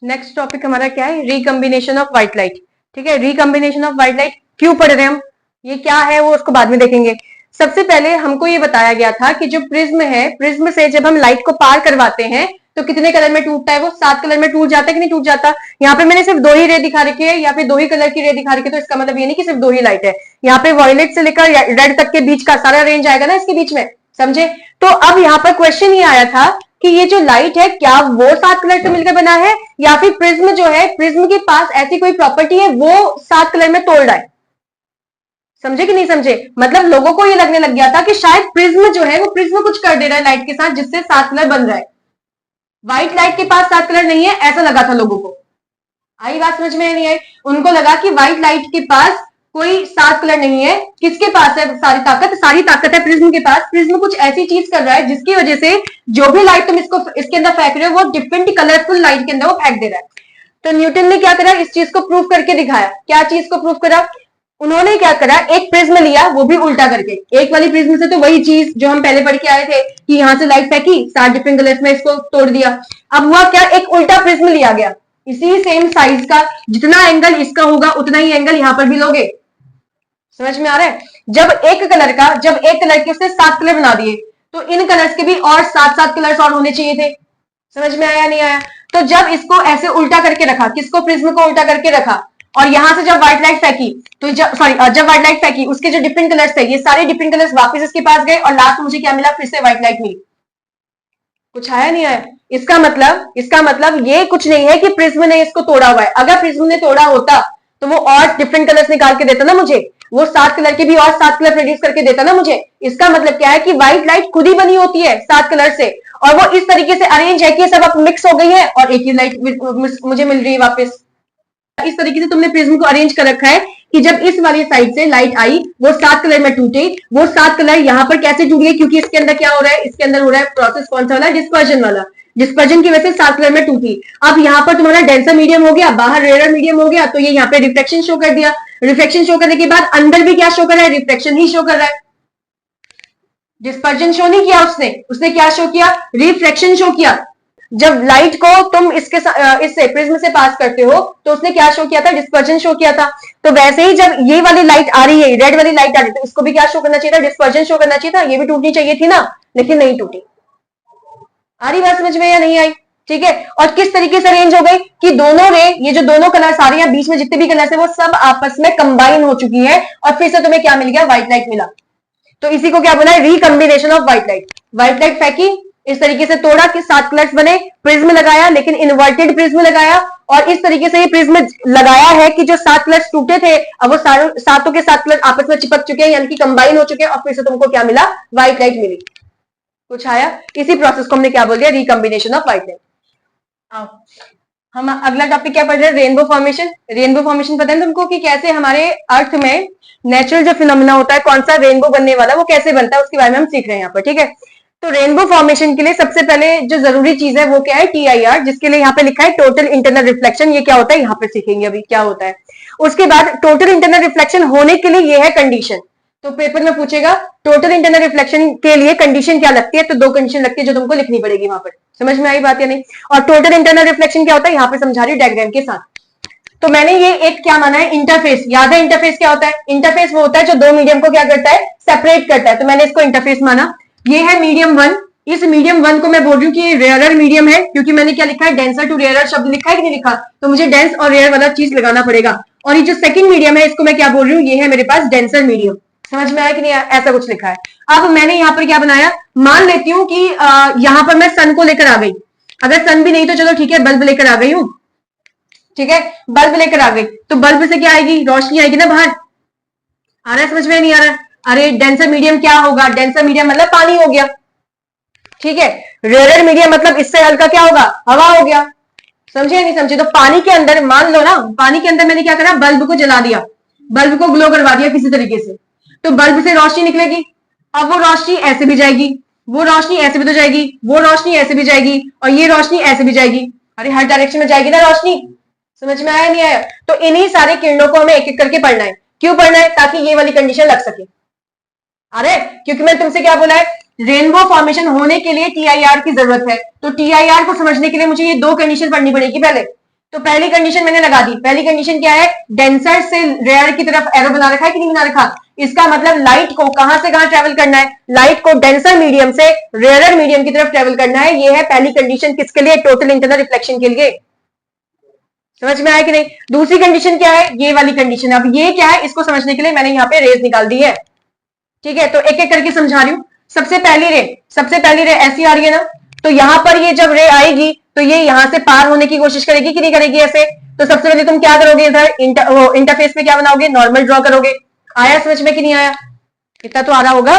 Next topic हमारा क्या है, रिकम्बिनेशन ऑफ व्हाइट लाइट। ठीक है, रिकम्बिनेशन ऑफ व्हाइट लाइट क्यों पढ़ रहे हैं हम, ये क्या है वो उसको बाद में देखेंगे। सबसे पहले हमको ये बताया गया था कि जो प्रिज्म है, प्रिज्म से जब हम लाइट को पार करवाते हैं तो कितने कलर में टूटता है, वो 7 कलर में टूट जाता है कि नहीं टूट जाता। यहाँ पे मैंने सिर्फ 2 ही रे दिखा रखी है या फिर 2 ही कलर की रे दिखा रखी है, तो इसका मतलब ये नहीं कि सिर्फ 2 ही लाइट है। यहाँ पे वॉयलेट से लेकर रेड तक के बीच का सारा रेंज आएगा ना इसके बीच में, समझे। तो अब यहाँ पर क्वेश्चन ये आया था कि ये जो लाइट है क्या वो 7 कलर से मिलकर बना है या फिर प्रिज्म जो है, प्रिज्म के पास ऐसी कोई प्रॉपर्टी है वो 7 कलर में तोड़ रहा है। समझे कि नहीं समझे, मतलब लोगों को ये लगने लग गया था कि शायद प्रिज्म जो है वो प्रिज्म कुछ कर दे रहा है लाइट के साथ जिससे 7 कलर बन रहा है। व्हाइट लाइट के पास 7 कलर नहीं है ऐसा लगा था लोगों को। आई बात समझ में नहीं आई, उनको लगा कि व्हाइट लाइट के पास कोई 7 कलर नहीं है। किसके पास है सारी ताकत, सारी ताकत है प्रिज्म के पास। प्रिज्म कुछ ऐसी चीज कर रहा है जिसकी वजह से जो भी लाइट तुम इसको इसके अंदर फेंक रहे हो वो डिफरेंट कलरफुल लाइट के अंदर वो फेंक दे रहा है। तो न्यूटन ने क्या करा, इस चीज को प्रूव करके दिखाया। क्या चीज को प्रूव करा, उन्होंने क्या करा, एक प्रिज्म लिया वो भी उल्टा करके। एक वाली प्रिज्म से तो वही चीज जो हम पहले पढ़ के आए थे कि यहां से लाइट फेंकी, 7 डिफरेंट कलर्स में इसको तोड़ दिया। अब हुआ क्या, एक उल्टा प्रिज्म लिया गया, इसी सेम साइज का, जितना एंगल इसका होगा उतना ही एंगल यहां पर भी लोगे। समझ में आ रहा है, जब एक कलर के उसने 7 कलर बना दिए तो इन कलर्स के भी और 7 कलर्स और होने चाहिए थे। समझ में आया नहीं आया। तो जब इसको ऐसे उल्टा करके रखा, किसको, प्रिज्म को उल्टा करके रखा, और यहां से जब व्हाइट लाइट फेंकी तो जब व्हाइट लाइट फेंकी उसके जो डिफरेंट कलर्स थे ये सारे डिफरेंट कलर्स वापस इसके पास गए और लास्ट मुझे क्या मिला, फिर से व्हाइट लाइट मिली। कुछ आया नहीं आया। इसका मतलब ये कुछ नहीं है कि प्रिज्म ने इसको तोड़ा हुआ है। अगर प्रिज्म ने तोड़ा होता तो वो और डिफरेंट कलर्स निकाल के देता ना मुझे, वो 7 कलर के भी और 7 कलर प्रोड्यूस करके देता ना मुझे। इसका मतलब क्या है कि व्हाइट लाइट खुद ही बनी होती है 7 कलर से, और वो इस तरीके से अरेंज है कि सब अब मिक्स हो गई है और एक ही लाइट मुझे मिल रही है वापस। इस तरीके से तुमने प्रिज्म को अरेंज कर रखा है कि जब इस वाली साइड से लाइट आई वो 7 कलर में टूटे, वो 7 कलर यहां पर कैसे टूट गए, क्योंकि इसके अंदर क्या हो रहा है, इसके अंदर हो रहा है प्रोसेस कौन सा वाला, डिस्पर्जन वाला। डिस्पर्जन की वजह से 7 कलर में टूटी। अब यहाँ पर तुम्हारा डेंसर मीडियम हो गया, बाहर रेयर मीडियम हो गया, तो ये यहाँ पे रिफ्लेक्शन शो कर दिया। रिफ्लेक्शन शो करने के बाद अंदर भी क्या शो कर रहा है, रिफ्लेक्शन ही शो कर रहा है। डिस्पर्जन शो नहीं किया उसने क्या शो किया, रिफ्लेक्शन शो किया। जब लाइट को तुम इससे प्रिज्म से पास करते हो तो उसने क्या शो किया था, डिस्पर्जन शो किया था। तो वैसे ही जब ये वाली लाइट आ रही है, रेड वाली लाइट आ रही है, तो इसको भी क्या शो करना चाहिए था, डिस्पर्जन शो करना चाहिए था। ये भी टूटनी चाहिए थी ना, लेकिन नहीं टूटी। आ रही बात समझ में या नहीं आई। ठीक है, और किस तरीके से अरेंज हो गई कि दोनों रे, ये जो दोनों कलर्स आ रही है बीच में जितने भी कलर्स है वो सब आपस में कंबाइन हो चुकी है और फिर से तुम्हें क्या मिल गया, व्हाइट लाइट मिला। तो इसी को क्या बना है, recombination of white light. White light फेंकी, इस तरीके से तोड़ा कि 7 कलर्स बने, प्रिज्म लगाया लेकिन इन्वर्टेड प्रिज्म लगाया, और इस तरीके से ये प्रिज्म लगाया है कि जो 7 कलर्स टूटे थे अब वो सातों के 7 कलर आपस में चिपक चुके हैं, यानी कि कंबाइन हो चुके हैं, और फिर से तुमको क्या मिला, व्हाइट लाइट मिली। कुछ आया, इसी प्रोसेस को हमने क्या बोल दिया, रिकम्बिनेशन ऑफ व्हाइट लाइट। हम अगला टॉपिक क्या पढ़ रहे हैं, रेनबो फॉर्मेशन। रेनबो फॉर्मेशन पता है तुमको कि कैसे हमारे अर्थ में नेचुरल जो फिनोमिना होता है, कौन सा रेनबो बनने वाला वो कैसे बनता है, उसके बारे में हम सीख रहे हैं यहाँ पर। ठीक है, तो रेनबो फॉर्मेशन के लिए सबसे पहले जो जरूरी चीज है वो क्या है, TIR, जिसके लिए यहाँ पे लिखा है टोटल इंटरनल रिफ्लेक्शन। ये क्या होता है यहाँ पे सीखेंगे अभी क्या होता है। उसके बाद टोटल इंटरनल रिफ्लेक्शन होने के लिए ये है कंडीशन। तो पेपर में पूछेगा टोटल इंटरनल रिफ्लेक्शन के लिए कंडीशन क्या लगती है, तो 2 कंडीशन लगती है जो तुमको लिखनी पड़ेगी वहां पर। समझ में आई बात या नहीं। और टोटल इंटरनल रिफ्लेक्शन क्या होता है यहाँ पे समझा रही हूँ डायग्राम के साथ। तो मैंने ये एक क्या माना है, इंटरफेस। याद है इंटरफेस क्या होता है, इंटरफेस वो होता है जो 2 मीडियम को क्या करता है, सेपरेट करता है। तो मैंने इसको इंटरफेस माना। ये है मीडियम 1, इस मीडियम 1 को मैं बोल रही हूँ कि ये रेयरर मीडियम है, क्योंकि मैंने क्या लिखा है, डेंसर टू रेयरर शब्द लिखा है कि नहीं लिखा, तो मुझे डेंस और रेयर वाला चीज लगाना पड़ेगा। और ये जो सेकंड मीडियम है इसको मैं क्या बोल रही हूँ, ये है मेरे पास डेंसर मीडियम। समझ में आया कि नहीं आया, ऐसा कुछ लिखा है। अब मैंने यहाँ पर क्या बनाया, मान लेती हूँ कि यहाँ पर मैं सन को लेकर आ गई। अगर सन भी नहीं तो चलो ठीक है, बल्ब लेकर आ गई हूँ। ठीक है, बल्ब लेकर आ गई तो बल्ब से क्या आएगी, रोशनी आएगी ना बाहर। आ रहा है समझ में नहीं आ रहा है। अरे डेंसर मीडियम क्या होगा, डेंसर मीडियम मतलब पानी हो गया। ठीक है, रेयर मीडियम मतलब इससे हल्का क्या होगा, हवा हो गया। समझे या नहीं समझे। तो पानी के अंदर मान लो ना, पानी के अंदर मैंने क्या करा, बल्ब को जला दिया, बल्ब को ग्लो करवा दिया किसी तरीके से, तो बल्ब से रोशनी निकलेगी। अब वो रोशनी ऐसे भी जाएगी, वो रोशनी ऐसे भी तो जाएगी, वो रोशनी ऐसे भी जाएगी, और ये रोशनी ऐसे भी जाएगी। अरे हर डायरेक्शन में जाएगी ना रोशनी। समझ में आया नहीं आया। तो इन्हीं सारे किरणों को हमें एक एक करके पढ़ना है। क्यों पढ़ना है, ताकि ये वाली कंडीशन लग सके। अरे क्योंकि मैंने तुमसे क्या बोला है, रेनबो फॉर्मेशन होने के लिए TIR की जरूरत है। तो TIR को समझने के लिए मुझे ये 2 कंडीशन पढ़नी पड़ेगी पहले। तो पहली कंडीशन मैंने लगा दी। पहली कंडीशन क्या है, डेंसर से रेयर की तरफ एरो बना रखा है कि नहीं बना रखा। इसका मतलब लाइट को कहां से कहां ट्रेवल करना है, लाइट को डेंसर मीडियम से रेयर मीडियम की तरफ ट्रेवल करना है। ये है पहली कंडीशन, किसके लिए, टोटल इंटरनल रिफ्लेक्शन के लिए। समझ में आया कि नहीं। दूसरी कंडीशन क्या है, ये वाली कंडीशन। अब ये क्या है, इसको समझने के लिए मैंने यहाँ पे रेज निकाल दी है। ठीक है, तो एक एक करके समझा रही हूं। सबसे पहली रे ऐसी आ रही है ना, तो यहां पर ये जब रे आएगी तो ये यहां से पार होने की कोशिश करेगी कि नहीं करेगी ऐसे। तो सबसे पहले तुम क्या करोगे, इधर इंटरफेस में क्या बनाओगे, नॉर्मल ड्रॉ करोगे। आया समझ में कि नहीं आया, इतना तो आ रहा होगा।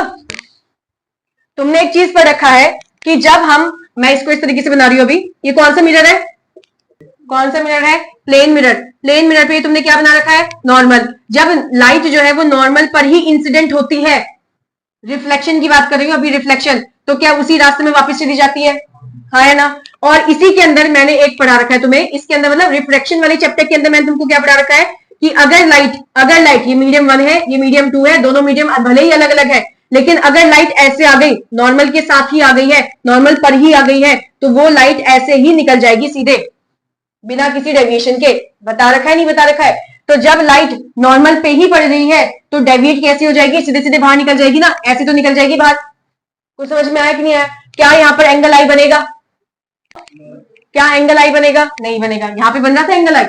तुमने एक चीज पढ़ रखा है कि जब मैं इसको इस तरीके से बना रही हूं, अभी ये कौन सा मिरर है, कौन सा मिरर है, प्लेन मिरर। प्लेन मिरर पे तुमने क्या बना रखा है, नॉर्मल। जब लाइट जो है वो नॉर्मल पर ही इंसिडेंट होती है, रिफ्लेक्शन की बात कर रही हूं अभी, रिफ्लेक्शन, तो क्या उसी रास्ते में वापस चली जाती है, हाँ है ना। और इसी के अंदर मैंने एक पढ़ा रखा है तुम्हें, इसके अंदर मतलब रिफ्लेक्शन वाले चैप्टर के अंदर मैंने तुमको क्या पढ़ा रखा है कि अगर लाइट ये मीडियम 1 है, ये मीडियम 2 है, दोनों मीडियम भले ही अलग अलग है, लेकिन अगर लाइट ऐसे आ गई, नॉर्मल के साथ ही आ गई है, नॉर्मल पर ही आ गई है, तो वो लाइट ऐसे ही निकल जाएगी सीधे, बिना किसी डेविएशन के। बता रखा है नहीं बता रखा है। तो जब लाइट नॉर्मल पे ही पड़ रही है तो डेविएट कैसे हो जाएगी, सीधे सीधे बाहर निकल जाएगी ना, ऐसे तो निकल जाएगी बाहर। कुछ समझ में आया कि नहीं आया। क्या यहाँ पर एंगल आई बनेगा, क्या एंगल आई बनेगा, नहीं बनेगा। यहाँ पे बन रहा था एंगल आई।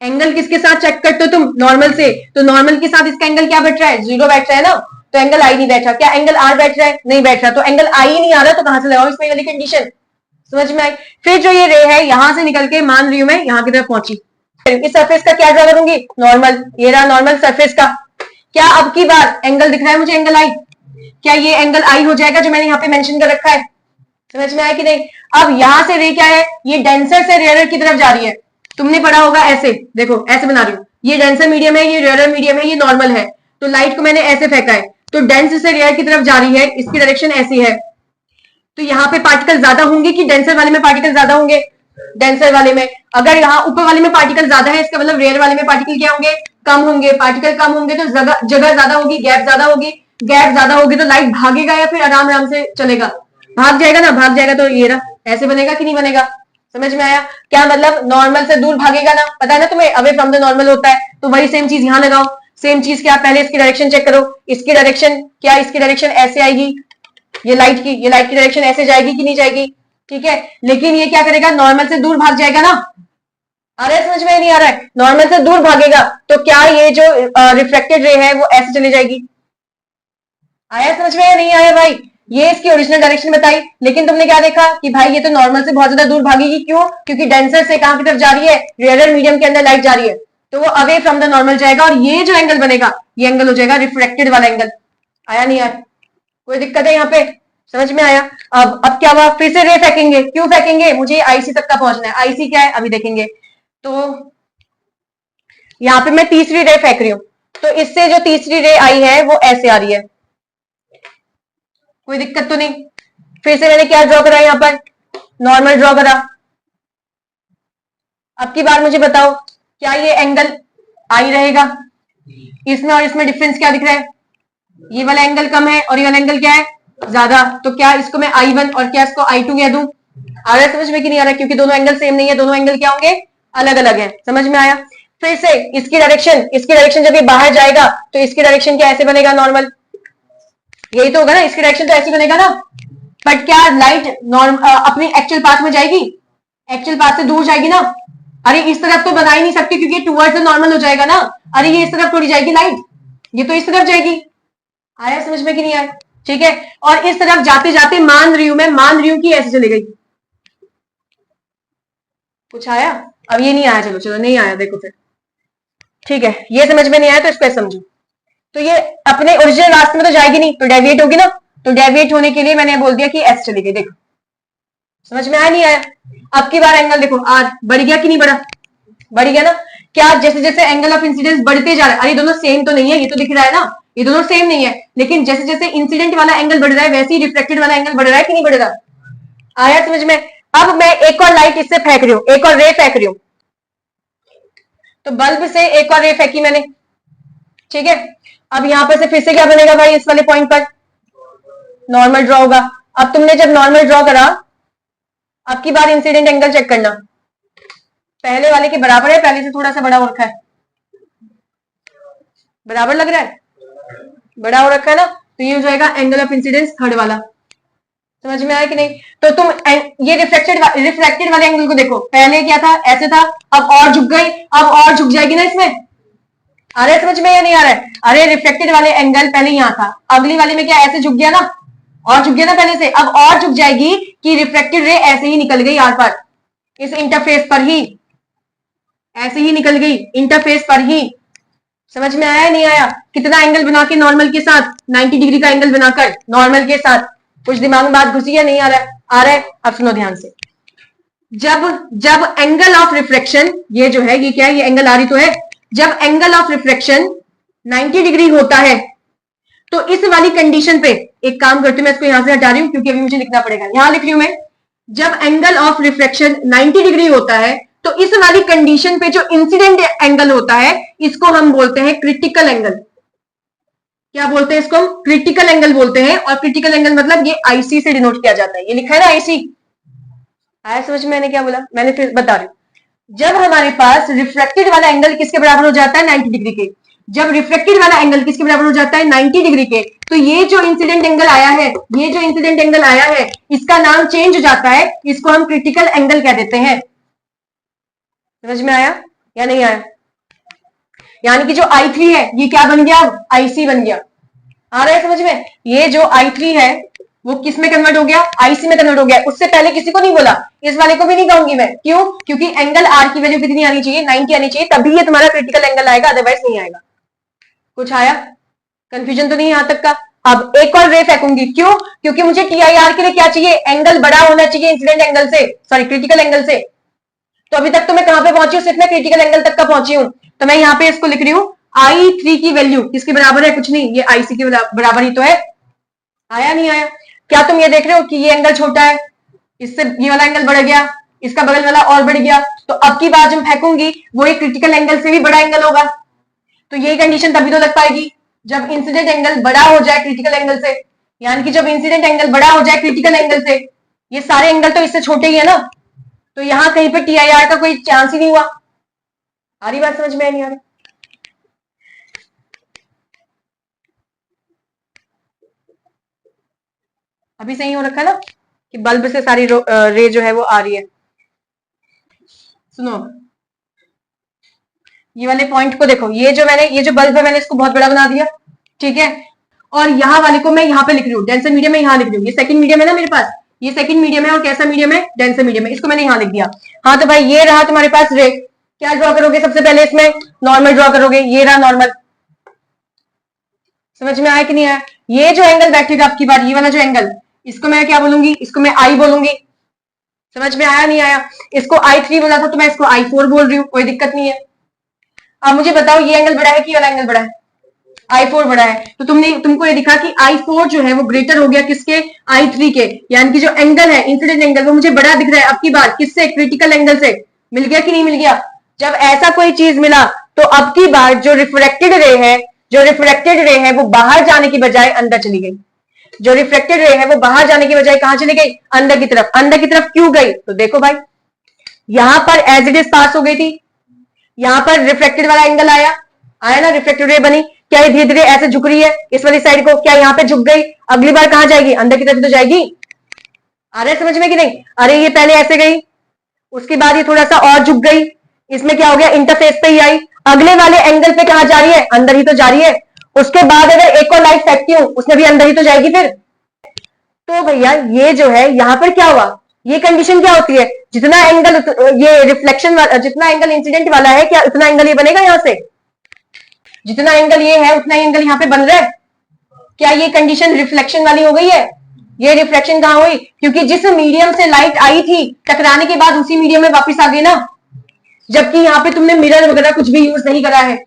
एंगल किसके साथ चेक करते हो तुम, नॉर्मल से, तो नॉर्मल के साथ इसका एंगल क्या बैठ रहा है, 0 बैठ रहा है ना, तो एंगल आई नहीं बैठ रहा। क्या एंगल आर बैठ रहा है, नहीं बैठ रहा। तो एंगल आई ही नहीं आ रहा, तो कहां से लगाओ इसमें वाली कंडीशन। समझ में आई। फिर जो ये रे है यहां से निकल के मान रही हूं मैं यहाँ की तरफ पहुंची, इस सरफेस का क्या ड्रा करूंगी, नॉर्मल। ये रहा नॉर्मल सरफेस का। क्या अब की बार एंगल दिख रहा है मुझे, एंगल आई, क्या ये एंगल आई हो जाएगा जो मैंने यहाँ पे मेंशन कर रखा है। समझ में आया कि नहीं। अब यहां से रे क्या है, ये डेंसर से रेयर की तरफ जा रही है। तुमने पढ़ा होगा ऐसे, देखो ऐसे बना रही हूँ, ये डेंसर मीडियम है, ये रेयर मीडियम है, ये नॉर्मल है। तो लाइट को मैंने ऐसे फेंका है, तो डेंस से रेयर की तरफ जा रही है, इसकी डायरेक्शन ऐसी है। तो यहाँ पे पार्टिकल ज्यादा होंगे कि डेंसर वाले में पार्टिकल ज्यादा होंगे, डेंसर वाले में। अगर यहाँ ऊपर वाले में पार्टिकल ज्यादा है, इसका मतलब रेयर वाले में पार्टिकल क्या होंगे, कम होंगे। पार्टिकल कम होंगे तो जगह ज्यादा होगी, गैप ज्यादा होगी। गैप ज्यादा होगी तो लाइट भागेगा या फिर आराम आराम से चलेगा, भाग जाएगा ना, भाग जाएगा। तो ये रहा, ऐसे बनेगा कि नहीं बनेगा। समझ में आया। क्या मतलब, नॉर्मल से दूर भागेगा ना, पता है ना तुम्हें, अवे फ्रॉम द नॉर्मल होता है। तो वही सेम चीज यहाँ लगाओ। सेम चीज क्या, पहले इसकी डायरेक्शन चेक करो, इसकी डायरेक्शन क्या, इसकी डायरेक्शन ऐसे आएगी, ये लाइट की डायरेक्शन ऐसे जाएगी कि नहीं जाएगी, ठीक है। लेकिन ये क्या करेगा, नॉर्मल से दूर भाग जाएगा ना। आ रहा है समझ में, नहीं आ रहा है, नॉर्मल से दूर भागेगा तो क्या ये जो रिफ्लेक्टेड रे है वो ऐसे चली जाएगी। आया समझ में, नहीं आया भाई। ये इसकी ओरिजिनल डायरेक्शन बताई, लेकिन तुमने क्या देखा कि भाई ये तो नॉर्मल से बहुत ज्यादा दूर भागेगी। क्यों, क्योंकि डेंसर से कहां की तरफ जा रही है, रेयर मीडियम के अंदर लाइट जा रही है, तो वो अवे फ्रॉम द नॉर्मल जाएगा। और ये जो एंगल बनेगा, ये एंगल हो जाएगा रिफ्लेक्टेड वाला एंगल। आया नहीं आया, कोई दिक्कत है यहाँ पे, समझ में आया। अब क्या हुआ, फिर से रे फेंकेंगे। क्यों फेंकेंगे, मुझे आईसी तक का पहुंचना है। आईसी क्या है अभी देखेंगे। तो यहाँ पे मैं तीसरी रे फेंक रही हूं, तो इससे जो तीसरी रे आई है वो ऐसे आ रही है, कोई दिक्कत तो नहीं। फिर से मैंने क्या ड्रॉ करा, यहाँ पर नॉर्मल ड्रॉ करा। अब की बार मुझे बताओ, क्या ये एंगल आई रहेगा, इसमें और इसमें डिफरेंस क्या दिख रहा है, ये वाला एंगल कम है और ये वाला एंगल क्या है, ज्यादा। तो क्या इसको मैं I1 और क्या इसको I2 कह दूं। आ रहा है समझ में कि नहीं आ रहा है, क्योंकि दोनों एंगल सेम नहीं है, दोनों एंगल क्या होंगे, अलग अलग है। समझ में आया। फिर से इसकी डायरेक्शन जब ये बाहर जाएगा तो इसकी डायरेक्शन क्या ऐसे बनेगा, नॉर्मल। यही तो होगा ना, इसकी डायरेक्शन तो ऐसी बनेगा ना। बट क्या लाइट अपनी एक्चुअल पाथ में जाएगी, एक्चुअल पाथ से दूर जाएगी ना। अरे इस तरफ तो बना ही नहीं सकती क्योंकि टूवर्ड्स द नॉर्मल हो जाएगा ना। अरे ये इस तरफ थोड़ी जाएगी लाइट, ये तो इस तरफ जाएगी। आया समझ में कि नहीं आया, ठीक है। और इस तरफ जाते जाते मान रही हूं कि ऐसे चली गई। कुछ आया, अब ये नहीं आया, चलो चलो नहीं आया, देखो फिर ठीक है। ये समझ में नहीं आया तो इसको समझो। तो ये अपने ओरिजिनल रास्ते में तो जाएगी नहीं, तो डेविएट होगी ना। तो डेविएट होने के लिए मैंने बोल दिया कि ऐसे चली गई। देखो समझ में आया नहीं आया। अब की बार एंगल देखो, आर बढ़ गया कि नहीं बढ़ा, बढ़ गया ना। क्या जैसे जैसे एंगल ऑफ इंसिडेंस बढ़ते जा रहा है, अरे दोनों सेम तो नहीं है, ये तो दिख रहा है ना, ये दोनों सेम नहीं है, लेकिन जैसे जैसे इंसिडेंट वाला एंगल बढ़ रहा है वैसे ही रिफ्लेक्टेड वाला एंगल बढ़ रहा है कि नहीं बढ़ रहा। आया समझ में। अब मैं एक और लाइट इससे फेंक रही हूं, एक और रे फेंक रही हूं। तो बल्ब से एक और रे फेंकी मैंने, ठीक है। अब यहां पर से फिर से क्या बनेगा भाई, इस वाले पॉइंट पर नॉर्मल ड्रॉ होगा। अब तुमने जब नॉर्मल ड्रॉ करा, अब की बार इंसिडेंट एंगल चेक करना, पहले वाले के बराबर है, पहले से थोड़ा सा बड़ा हो रखा है, बराबर लग रहा है, बड़ा हो रखा है ना, तो ये हो जाएगा एंगल ऑफ इंसिडेंस थर्ड वाला। समझ में आया कि नहीं? तो तुम ये रिफ्लेक्टेड वाले एंगल को देखो, पहले क्या था, ऐसे था, अब और झुक गई, अब और झुक जाएगी ना इसमें। आ रहा है समझ में या नहीं आ रहा है? अरे रिफ्लेक्टेड वाले एंगल पहले यहां था, अगली वाली में क्या ऐसे झुक गया ना, और झुक गया ना पहले से, अब और झुक जाएगी कि रिफ्लेक्टेड रे ऐसे ही निकल गई आर पार, इस इंटरफेस पर ही ऐसे ही निकल गई, इंटरफेस पर ही। समझ में आया नहीं आया? कितना एंगल बना के नॉर्मल के साथ, 90 डिग्री का एंगल बनाकर नॉर्मल के साथ। कुछ दिमाग में बात घुसी है नहीं आ रहा है? आ रहा है? अब सुनो ध्यान से। जब एंगल ऑफ रिफ्लेक्शन, ये जो है ये क्या है, ये एंगल आ रही तो है, जब एंगल ऑफ रिफ्लेक्शन 90 डिग्री होता है तो इस वाली कंडीशन पे एक काम करती हूं, मैं इसको यहां से हटा रही हूं क्योंकि अभी मुझे लिखना पड़ेगा, यहां लिख रही हूं मैं। जब एंगल ऑफ रिफ्लेक्शन 90 डिग्री होता है तो इस वाली कंडीशन पे जो इंसिडेंट एंगल होता है इसको हम बोलते हैं क्रिटिकल एंगल। क्या बोलते हैं इसको? हम क्रिटिकल एंगल बोलते हैं। और क्रिटिकल एंगल मतलब ये आईसी से डिनोट किया जाता है, ये लिखा है ना आईसी। आया समझ में? मैंने क्या बोला, मैंने फिर बता रही हूं। जब हमारे पास रिफ्लेक्टेड वाला एंगल किसके बराबर हो जाता है? 90 डिग्री के। जब रिफ्लेक्टेड वाला एंगल किसके बराबर हो जाता है? 90 डिग्री के। तो ये जो इंसिडेंट एंगल आया है, ये जो इंसिडेंट एंगल आया है, इसका नाम चेंज हो जाता है, इसको हम क्रिटिकल एंगल कह देते हैं। समझ में आया या नहीं आया? यानी कि जो I3 है ये क्या बन गया? IC बन गया। आ रहा है समझ में? ये जो I3 है वो किस में कन्वर्ट हो गया? IC में कन्वर्ट हो गया। उससे पहले किसी को नहीं बोला, इस वाले को भी नहीं कहूंगी मैं। क्यों? क्योंकि एंगल R की वैल्यू कितनी आनी चाहिए? 90 आनी चाहिए, तभी ये तुम्हारा क्रिटिकल एंगल आएगा, अदरवाइज नहीं आएगा। कुछ आया? कंफ्यूजन तो नहीं यहां तक का? अब एक और रे फेंकूंगी। क्यों? क्योंकि मुझे TIR के लिए क्या चाहिए? एंगल बड़ा होना चाहिए इंसिडेंट एंगल से, सॉरी क्रिटिकल एंगल से। तो अभी तक तो मैं कहां पे पहुंची हूं? सिर्फ मैं क्रिटिकल एंगल तक का पहुंची हूं। तो मैं यहां पे इसको लिख रही हूं I3 की वैल्यू किसके बराबर है? कुछ नहीं, ये IC के बराबर ही तो है। आया नहीं आया? क्या तुम ये देख रहे हो कि ये एंगल छोटा है, इससे ये वाला एंगल बढ़ गया, इसका बगल वाला और बढ़ गया, तो अब की बार जब फेंकूंगी वो एक क्रिटिकल एंगल से भी बड़ा एंगल होगा। तो यही कंडीशन तभी तो लग पाएगी जब इंसिडेंट एंगल बड़ा हो जाए क्रिटिकल एंगल से। यानी कि जब इंसिडेंट एंगल बड़ा हो जाए क्रिटिकल एंगल से, ये सारे एंगल तो इससे छोटे ही है ना, तो यहां कहीं पर TIR का कोई चांस ही नहीं हुआ। आ रही बात समझ में? नहीं आ रही? अभी सही हो रखा है ना कि बल्ब से सारी रे जो है वो आ रही है। सुनो ये वाले पॉइंट को देखो, ये जो बल्ब है मैंने इसको बहुत बड़ा बना दिया, ठीक है, और यहाँ वाले को मैं यहाँ पे लिख रही हूँ, डेंसर मीडियम में यहाँ लिख रही हूँ। ये सेकंड मीडियम है ना मेरे पास, ये सेकंड मीडियम है, और कैसा मीडियम है? डेंसर मीडियम है। इसको मैंने यहाँ लिख दिया। हाँ तो भाई ये रहा तुम्हारे पास रे। क्या ड्रॉ करोगे सबसे पहले? इसमें नॉर्मल ड्रॉ करोगे। ये रहा नॉर्मल। समझ में आया कि नहीं आया? ये जो एंगल बैठेगा आपकी बार, ये वाला जो एंगल, इसको मैं क्या बोलूंगी? इसको मैं I बोलूंगी। समझ में आया नहीं आया? इसको I3 बोला था तो मैं इसको I4 बोल रही हूँ, कोई दिक्कत नहीं है। अब मुझे बताओ ये एंगल बड़ा है कि ये वाला एंगल बड़ा है? I4 बड़ा है। तो तुमको ये दिखा कि I4 जो है वो ग्रेटर हो गया किसके? I3 के। यानी कि जो एंगल है इंसिडेंट एंगल वो मुझे बड़ा दिख रहा है अब की बार किससे? क्रिटिकल एंगल से। मिल गया कि नहीं मिल गया? जब ऐसा कोई चीज मिला तो अब की बार जो रिफ्लेक्टेड रे है वो बाहर जाने की बजाय अंदर चली गई। जो रिफ्लेक्टेड रे है वो बाहर जाने की बजाय कहां चली गई? अंदर की तरफ। अंदर की तरफ क्यों गई? तो देखो भाई यहां पर एज इट इज पास हो गई थी, यहां पर रिफ्लेक्टेड वाला एंगल आया ना, रिफ्लेक्टेड रे बनी। क्या ये धीरे धीरे ऐसे झुक रही है इस वाली साइड को? क्या यहां पे झुक गई? अगली बार कहां जाएगी? अंदर की तरफ तो जाएगी। आ रहा है समझ में कि नहीं? अरे ये पहले ऐसे गई, उसके बाद ये थोड़ा सा और झुक गई, इसमें क्या हो गया? इंटरफेस पे ही आई। अगले वाले एंगल पे कहां जा रही है? अंदर ही तो जा रही है। उसके बाद अगर एक और लाइट फेंकती हूं उसमें भी अंदर ही तो जाएगी फिर। तो भैया ये जो है यहां पर क्या हुआ? ये कंडीशन क्या होती है? जितना एंगल ये रिफ्लेक्शन वाला, जितना एंगल इंसिडेंट वाला है, क्या उतना एंगल ये बनेगा यहां से? जितना एंगल ये है उतना एंगल यहां पे बन रहा है। क्या ये कंडीशन रिफ्लेक्शन वाली हो गई है? ये रिफ्लेक्शन कहां हुई? क्योंकि जिस मीडियम से लाइट आई थी टकराने के बाद उसी मीडियम में वापस आ गई ना, जबकि यहां पे तुमने मिरर वगैरह कुछ भी यूज नहीं करा है।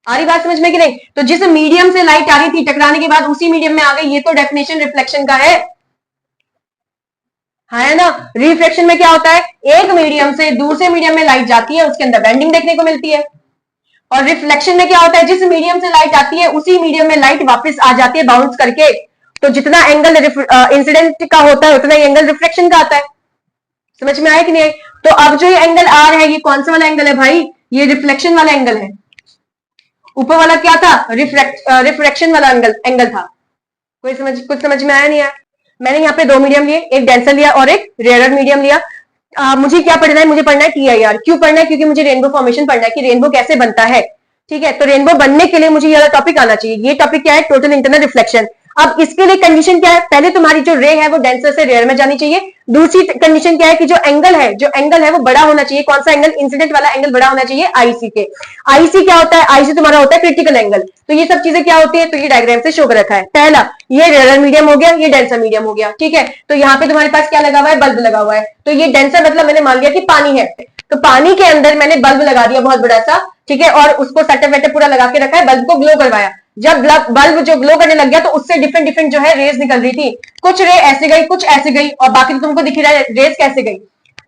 आ रही बात समझ में कि नहीं? तो जिस मीडियम से लाइट आ रही थी टकराने के बाद उसी मीडियम में आ गई, ये तो डेफिनेशन रिफ्लेक्शन का है। हाँ है ना? रिफ्लेक्शन में क्या होता है? एक मीडियम से दूसरे मीडियम में लाइट जाती है, उसके अंदर बेंडिंग देखने को मिलती है। और रिफ्लेक्शन में क्या होता है? जिस मीडियम से लाइट आती है उसी मीडियम में लाइट वापस आ जाती है बाउंस करके। तो जितना एंगल इंसिडेंट का होता है उतना ही एंगल रिफ्लेक्शन का आता है। समझ में आया कि नहीं? तो अब जो ये एंगल आर है, ये कौन सा वाला एंगल है भाई? ये रिफ्लेक्शन वाला एंगल है। ऊपर वाला क्या था? रिफ्रैक्शन वाला एंगल था। कुछ समझ में आया नहीं आया? मैंने यहाँ पे दो मीडियम लिए, एक डेंसर लिया और एक रेयरर मीडियम लिया। मुझे क्या पढ़ना है? मुझे पढ़ना है TIR। क्यों पढ़ना है? क्योंकि मुझे रेनबो फॉर्मेशन पढ़ना है कि रेनबो कैसे बनता है। ठीक है, तो रेनबो बनने के लिए मुझे ये वाला टॉपिक आना चाहिए। ये टॉपिक क्या है? Total internal reflection. अब इसके लिए कंडीशन क्या है? पहले तुम्हारी जो रे है वो डेंसर से रेयर में जानी चाहिए। दूसरी कंडीशन क्या है कि जो एंगल है वो बड़ा होना चाहिए। कौन सा एंगल? इंसिडेंट वाला एंगल बड़ा होना चाहिए IC के। IC क्या होता है? IC तुम्हारा होता है क्रिटिकल एंगल। तो ये सब चीजें क्या होती है? तो ये डायग्राम से शो कर रखा है। पहला, ये रेयर मीडियम हो गया, ये डेंसर मीडियम हो गया। ठीक है, तो यहाँ पे तुम्हारे पास क्या लगा हुआ है? बल्ब लगा हुआ है। तो ये डेंसर मतलब मैंने मान लिया कि पानी है, तो पानी के अंदर मैंने बल्ब लगा दिया बहुत बड़ा सा। ठीक है, और उसको सेटअप वेटअप पूरा लगा के रखा है, बल्ब को ग्लो करवाया। जब बल्ब जो ग्लो करने लग गया तो उससे डिफरेंट डिफरेंट जो है रेज निकल रही थी। कुछ रे ऐसे गई, कुछ ऐसे गई, और बाकी तो तुमको दिख रहा है रेज कैसे गई।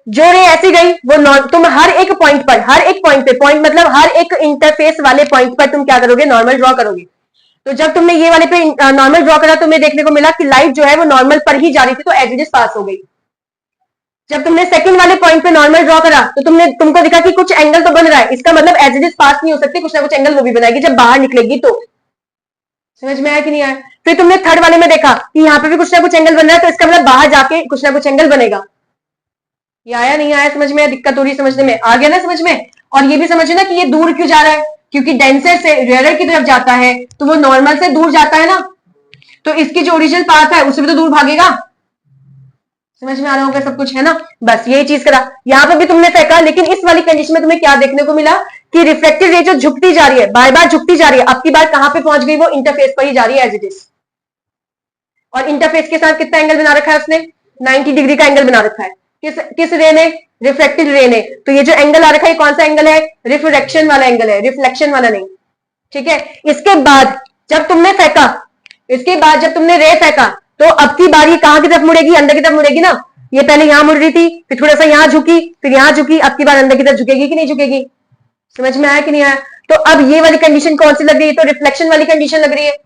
जो रे ऐसी गई वो तुम हर एक पॉइंट पे, पॉइंट मतलब हर एक इंटरफेस वाले पॉइंट पर तुम क्या करोगे? नॉर्मल ड्रॉ करोगे। तो जब तुमने ये वाले पे नॉर्मल ड्रॉ करा, तुम्हें देखने को मिला कि लाइट जो है वो नॉर्मल पर ही जा रही थी, तो एज इट इज पास हो गई। जब तुमने सेकंड वाले पॉइंट पे नॉर्मल ड्रॉ करा तो तुमको दिखा कि कुछ एंगल तो बन रहा है, इसका मतलब एज इट इज पास नहीं हो सकती, कुछ ना कुछ एंगल वो भी बनाएगी जब बाहर निकलेगी। तो समझ में आया कि नहीं आया? फिर तुमने थर्ड वाले में देखा कि यहाँ पे भी कुछ ना कुछ एंगल बन रहा है, तो इसका मतलब बाहर जाके कुछ ना कुछ एंगल बनेगा। ये आया नहीं आया समझ में? दिक्कत हो रही समझने में? आ गया ना समझ में? और ये भी समझे ना कि ये दूर क्यों जा रहा है, क्योंकि डेंसर से रेयरर की तरफ जाता है, तो वो नॉर्मल से दूर जाता है ना, तो इसकी जो ओरिजिनल पाथ है उससे भी तो दूर भागेगा। समझ में आ रहा होगा सब कुछ, है ना? बस यही चीज करा। यहाँ पे भी तुमने फेंका, लेकिन इस वाली कंडीशन में तुम्हें क्या देखने को मिला कि रिफ्लेक्टेड रे जो झुकती जा रही है, बार बार झुकती जा रही है, अब की बार कहां पे पहुंच गई? वो इंटरफेस पर ही जा रही है एज इट इज। और इंटरफेस के साथ कितना एंगल बना रखा है उसने? 90 डिग्री का एंगल बना रखा है। किस रे ने? रिफ्लेक्टेड रे ने। तो ये जो एंगल आ रखा है कौन सा एंगल है? रिफ्रैक्शन वाला एंगल है, रिफ्लेक्शन वाला नहीं। ठीक है, इसके बाद जब तुमने फेंका, जब तुमने रे फेंका, तो अब की बारी कहां की तरफ मुड़ेगी? अंदर की तरफ मुड़ेगी ना। ये पहले यहां मुड़ रही थी, फिर थोड़ा सा यहां झुकी, फिर यहां झुकी, अब की बार अंदर की तरफ झुकेगी कि नहीं झुकेगी? समझ में आया कि नहीं आया? तो अब ये वाली कंडीशन कौन सी लग रही है? तो रिफ्लेक्शन वाली कंडीशन लग रही है,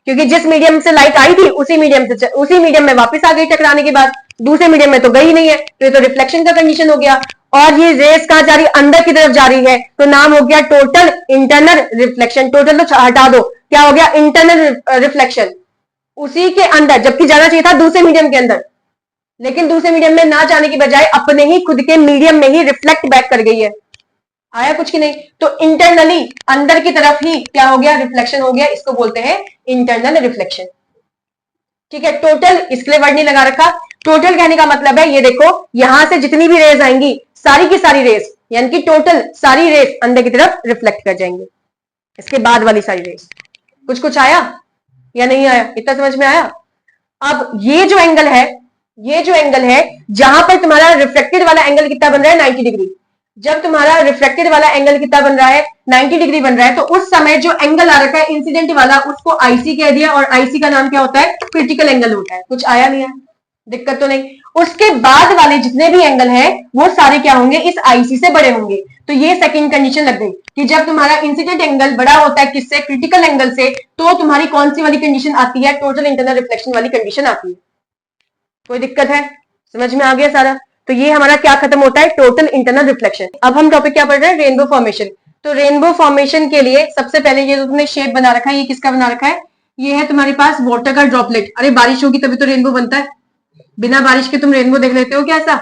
क्योंकि जिस मीडियम से लाइट आई थी उसी मीडियम में वापस आ गई टकराने के बाद, दूसरे मीडियम में तो गई नहीं है, तो ये तो रिफ्लेक्शन का कंडीशन हो गया। और ये रेस कहां जा रही है? अंदर की तरफ जा रही है, तो नाम हो गया टोटल इंटरनल रिफ्लेक्शन। टोटल तो हटा दो, क्या हो गया? Internal reflection. उसी के अंदर, जबकि जाना चाहिए था दूसरे मीडियम के अंदर, लेकिन दूसरे मीडियम में ना जाने की बजाय अपने ही खुद के मीडियम में ही रिफ्लेक्ट बैक कर गई है। आया कुछ की नहीं? तो इंटरनली अंदर की तरफ ही क्या हो गया? रिफ्लेक्शन हो गया। इसको बोलते हैं इंटरनल रिफ्लेक्शन। ठीक है, टोटल इसके लिए वर्ड नहीं लगा रखा। टोटल कहने का मतलब है, ये देखो यहां से जितनी भी रेज आएंगी, सारी की सारी रेज, यानी कि टोटल सारी रेज अंदर की तरफ रिफ्लेक्ट कर जाएंगे, इसके बाद वाली सारी रेज। कुछ आया या नहीं आया? इतना समझ में आया? अब ये जो एंगल है जहां पर तुम्हारा रिफ्लेक्टेड वाला एंगल कितना बन रहा है? 90 डिग्री। जब तुम्हारा रिफ्लेक्टेड वाला एंगल कितना बन रहा है? 90 डिग्री बन रहा है, तो उस समय जो एंगल आ रखा है इंसिडेंट वाला, उसको IC कह दिया, और IC का नाम क्या होता है? क्रिटिकल एंगल होता है। कुछ आया नहीं आया? दिक्कत तो नहीं? उसके बाद वाले जितने भी एंगल हैं वो सारे क्या होंगे? इस IC से बड़े होंगे। तो ये सेकंड कंडीशन लग गई कि जब तुम्हारा इंसिडेंट एंगल बड़ा होता है किससे? क्रिटिकल एंगल से, तो तुम्हारी कौन सी वाली कंडीशन आती है? टोटल इंटरनल रिफ्लेक्शन वाली कंडीशन आती है। कोई दिक्कत है? समझ में आ गया सारा? तो ये हमारा क्या खत्म होता है? Total internal reflection. अब हम टॉपिक क्या पढ़ रहे हैं? Rainbow formation. तो रेनबो फॉर्मेशन के लिए सबसे पहले ये तुमने शेप बना रखा है, ये किसका बना रखा है? ये है तुम्हारे पास वाटर का ड्रॉपलेट। अरे बारिश होगी तभी तो रेनबो बनता है, बिना बारिश के तुम रेनबो देख लेते हो क्या ऐसा?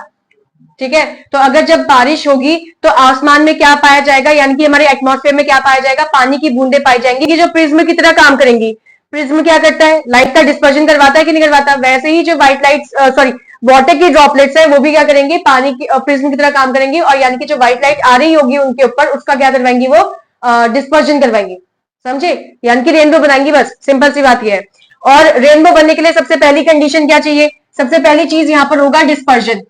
ठीक है, तो अगर जब बारिश होगी तो आसमान में क्या पाया जाएगा, यानी कि हमारे एटमॉस्फेयर में क्या पाया जाएगा? पानी की बूंदे पाई जाएंगी, ये जो प्रिज्म की तरह काम करेंगी। प्रिज्म क्या करता है? लाइट का डिस्पर्जन करवाता है कि नहीं करवाता? वैसे ही जो व्हाइट लाइट वाटर की ड्रॉपलेट्स है वो भी क्या करेंगे? पानी की प्रिज्म की तरह काम करेंगे, और यानी कि जो व्हाइट लाइट आ रही होगी उनके ऊपर, उसका क्या करवाएंगी? वो डिस्पर्जन करवाएंगे। समझे? यानी कि रेनबो बनाएंगी, बस सिंपल सी बात यह है। और रेनबो बनने के लिए सबसे पहली कंडीशन क्या चाहिए? सबसे पहली चीज यहाँ पर होगा डिस्पर्जन।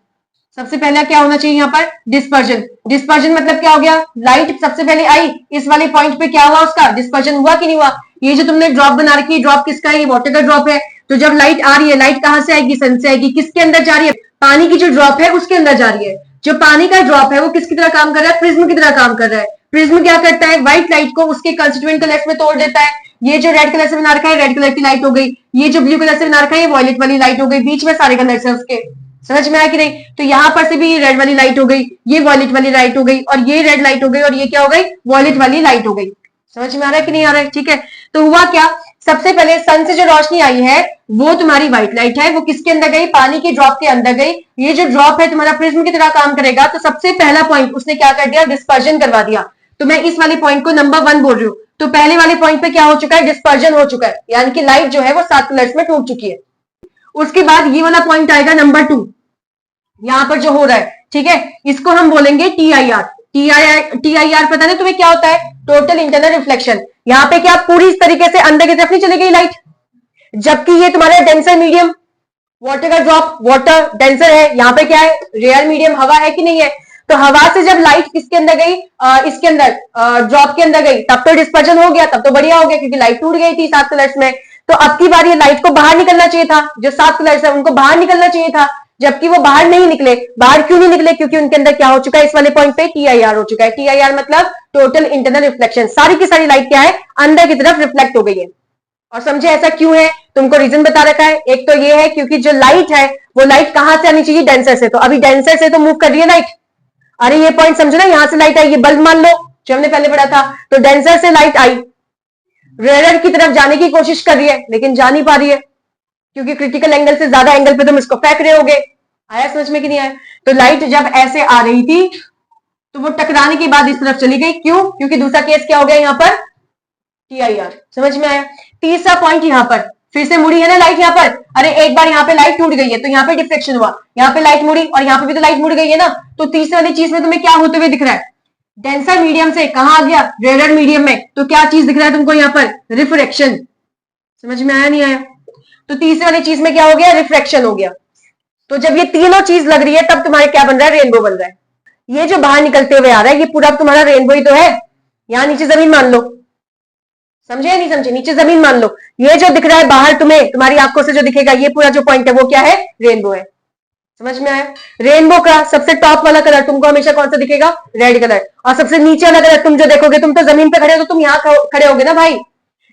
सबसे पहला क्या होना चाहिए यहाँ पर? डिस्पर्जन। डिस्पर्जन मतलब क्या हो गया? लाइट सबसे पहले आई, इस वाले पॉइंट पे क्या हुआ? उसका डिस्पर्जन हुआ कि नहीं हुआ? ये जो तुमने ड्रॉप बना रखी है, ड्रॉप किसका है? ये वाटर का ड्रॉप है। तो जब लाइट आ रही है, लाइट कहां से आएगी? सन से आएगी। किसके अंदर जा रही है? पानी की जो ड्रॉप है उसके अंदर जा रही है। जो पानी का ड्रॉप है वो किसकी तरह काम कर रहा है? प्रिज्म की तरह काम कर रहा है। प्रिज्म क्या करता है? व्हाइट लाइट को उसके कंस्टिट्यूएंट कलर्स में तोड़ देता है। ये जो रेड कलर से बना रखा है, रेड कलर की लाइट हो गई। ये जो ब्लू कलर से बना रखा है, ये वॉयलेट वाली लाइट हो गई। बीच में सारे कलर्स है उसके। समझ में आया कि नहीं? तो यहां पर से भी ये रेड वाली लाइट हो गई, ये वॉयलेट वाली लाइट हो गई, और ये रेड लाइट हो गई, और ये क्या हो गई? वॉयलेट वाली लाइट हो गई। समझ में आ रहा है कि नहीं आ रहा है? ठीक है, तो हुआ क्या, सबसे पहले सन से जो रोशनी आई है वो तुम्हारी व्हाइट लाइट है, वो किसके अंदर गई? पानी के ड्रॉप के अंदर गई। ये जो ड्रॉप है तुम्हारा प्रिज्म की तरह काम करेगा, तो सबसे पहला पॉइंट उसने क्या कर दिया? डिस्पर्जन करवा दिया। तो मैं इस वाले पॉइंट को नंबर 1 बोल रही हूं। तो पहले वाले पॉइंट पे क्या हो चुका है? डिस्पर्जन हो चुका है, यानी कि लाइट जो है वो 7 कलर्स में टूट चुकी है। उसके बाद ये वाला पॉइंट आएगा नंबर 2, यहां पर जो हो रहा है, ठीक है, इसको हम बोलेंगे TIR। TIR पता नहीं तुम्हें क्या होता है? Total internal reflection. यहाँ पे क्या पूरी तरीके से अंदर की तरफ नहीं चली गई लाइट, जबकि ये तुम्हारा डेंसर मीडियम, वाटर का ड्रॉप, वाटर डेंसर है, यहाँ पे क्या है? रेयर मीडियम, हवा है कि नहीं है? तो हवा से जब लाइट किसके अंदर गई? इसके अंदर, ड्रॉप के अंदर गई, तब तो डिस्पर्जन हो गया, तब तो बढ़िया हो गया, क्योंकि लाइट टूट गई थी 7 कलर्स में। तो अब की बार ये लाइट को बाहर निकलना चाहिए था, जो 7 कलर्स है उनको बाहर निकलना चाहिए था, जबकि वो बाहर नहीं निकले। बाहर क्यों नहीं निकले? क्योंकि उनके अंदर क्या हो चुका है? इस वाले पॉइंट पे TIR हो चुका है। TIR मतलब टोटल इंटरनल रिफ्लेक्शन, सारी की सारी लाइट क्या है? अंदर की तरफ रिफ्लेक्ट हो गई है। और समझे ऐसा क्यों है? तुमको रीजन बता रखा है। एक तो ये है क्योंकि जो लाइट है वो लाइट कहां से आनी चाहिए? डेंसर से। तो अभी डेंसर से तो मूव कर रही है लाइट। अरे ये पॉइंट समझो ना, यहां से लाइट आई, ये बल्ब मान लो जो हमने पहले पढ़ा था, तो डेंसर से लाइट आई, रेयर की तरफ जाने की कोशिश कर रही है, लेकिन जा नहीं पा रही है, क्योंकि क्रिटिकल एंगल से ज्यादा एंगल पे तुम इसको फेंक रहे होगे। आया समझ में कि नहीं आया? तो लाइट जब ऐसे आ रही थी तो वो टकराने के बाद इस तरफ चली गई। क्यों? क्योंकि दूसरा केस क्या हो गया यहां पर? TIR। समझ में आया? तीसरा पॉइंट यहां पर फिर से मुड़ी है ना लाइट यहां पर। अरे एक बार यहां पे लाइट टूट गई है तो यहां पे डिफ्लेक्शन हुआ, यहां पे लाइट मुड़ी, और यहां पे भी तो लाइट मुड़ गई है ना। तो तीसरी वाली चीज में तुम्हें क्या होते हुए दिख रहा है? डेंसर मीडियम से कहां आ गया? रेयर मीडियम में। तो क्या चीज दिख रहा है तुमको यहां पर? रिफ्रैक्शन। समझ में आया नहीं आया? तो तीसरी वाली चीज में क्या हो गया? रिफ्रैक्शन हो गया। तो जब ये तीनों चीज लग रही है तब तुम्हारे क्या बन रहा है? रेनबो बन रहा है। ये जो बाहर निकलते हुए आ रहा है ये पूरा तुम्हारा रेनबो ही तो है। यहां नीचे जमीन मान लो, समझे या नहीं समझे? नीचे जमीन मान लो, ये जो दिख रहा है बाहर तुम्हें, तुम्हारी आंखों से जो दिखेगा, ये पूरा जो पॉइंट है वो क्या है? रेनबो है। समझ में आया? रेनबो का सबसे टॉप वाला कलर तुमको हमेशा कौन सा दिखेगा? Red colour. और सबसे नीचे वाला कलर तुम जो देखोगे, तुम तो जमीन पे खड़े हो तो तुम यहाँ खड़े होगे ना भाई,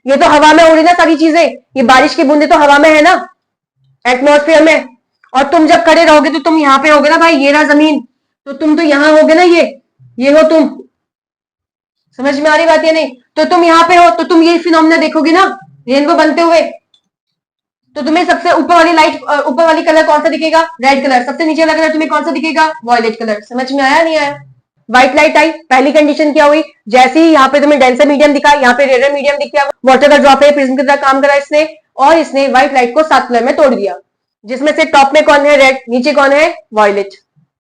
ये तो हवा में उड़ रही ना सारी चीजें, ये बारिश की बूंदे तो हवा में है ना, एटमोस्फेयर में। और तुम जब खड़े रहोगे तो तुम यहाँ पे होगे ना भाई, ये रहा जमीन, तो तुम तो यहाँ होगे ना, ये हो तुम। समझ में आ रही बात या नहीं? तो तुम यहाँ पे हो तो तुम ये फिनोमेना देखोगे ना, रेनबो बनते हुए। तो तुम्हें सबसे ऊपर वाली लाइट, ऊपर वाली कलर कौन सा दिखेगा? Red colour. सबसे नीचे वाला कलर तुम्हें कौन सा दिखेगा? Violet colour. समझ में आया नहीं आया? व्हाइट लाइट आई, पहली कंडीशन क्या हुई? जैसे ही यहाँ पे तुम्हें डेंसर मीडियम दिखा, यहाँ पे रेयर मीडियम दिख गया, वाटर का ड्रॉप है, प्रिज्म की तरह काम करा इसने, और इसने व्हाइट लाइट को 7 कलर में तोड़ दिया, जिसमें से टॉप में कौन है? रेड, नीचे कौन है? वॉयलेट।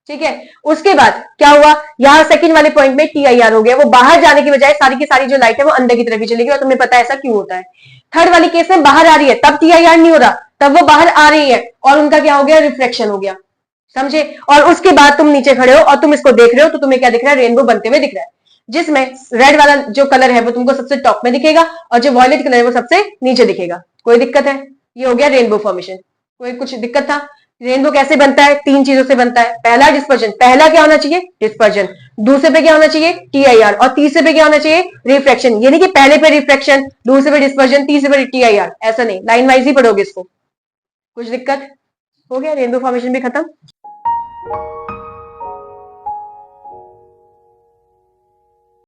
ठीक है, उसके बाद क्या हुआ? यहाँ सेकंड वाले पॉइंट में TIR हो गया, वो बाहर जाने की बजाय सारी की सारी जो लाइट है वो अंदर की तरफ ही चली गई, और तुम्हें पता है ऐसा क्यों होता है। थर्ड वाली केस में बाहर आ रही है तब TIR नहीं हो रहा, तब वो बाहर आ रही है और उनका क्या हो गया? रिफ्लेक्शन हो गया। समझे? और उसके बाद तुम नीचे खड़े हो और तुम इसको देख रहे हो, तो तुम्हें क्या दिख रहा है? रेनबो बनते हुए दिख रहा है, जिसमें रेड वाला जो कलर है वो तुमको सबसे टॉप में दिखेगा और जो वॉयलेट कलर है वो सबसे नीचे दिखेगा। कोई दिक्कत है? ये हो गया रेनबो फॉर्मेशन। कोई कुछ दिक्कत था? रेनबो कैसे बनता है? 3 चीजों से बनता है। पहला डिस्पर्जन, पहला क्या होना चाहिए? डिस्पर्जन। दूसरे पे क्या होना चाहिए? TIR। और तीसरे पे क्या होना चाहिए? रिफ्लेक्शन। यानी कि पहले पे रिफ्लेक्शन, दूसरे पे डिस्पर्जन, तीसरे पे TIR। ऐसा नहीं, लाइन वाइज ही पढ़ोगे इसको। कुछ दिक्कत? हो गया? रेनबो फॉर्मेशन भी खत्म।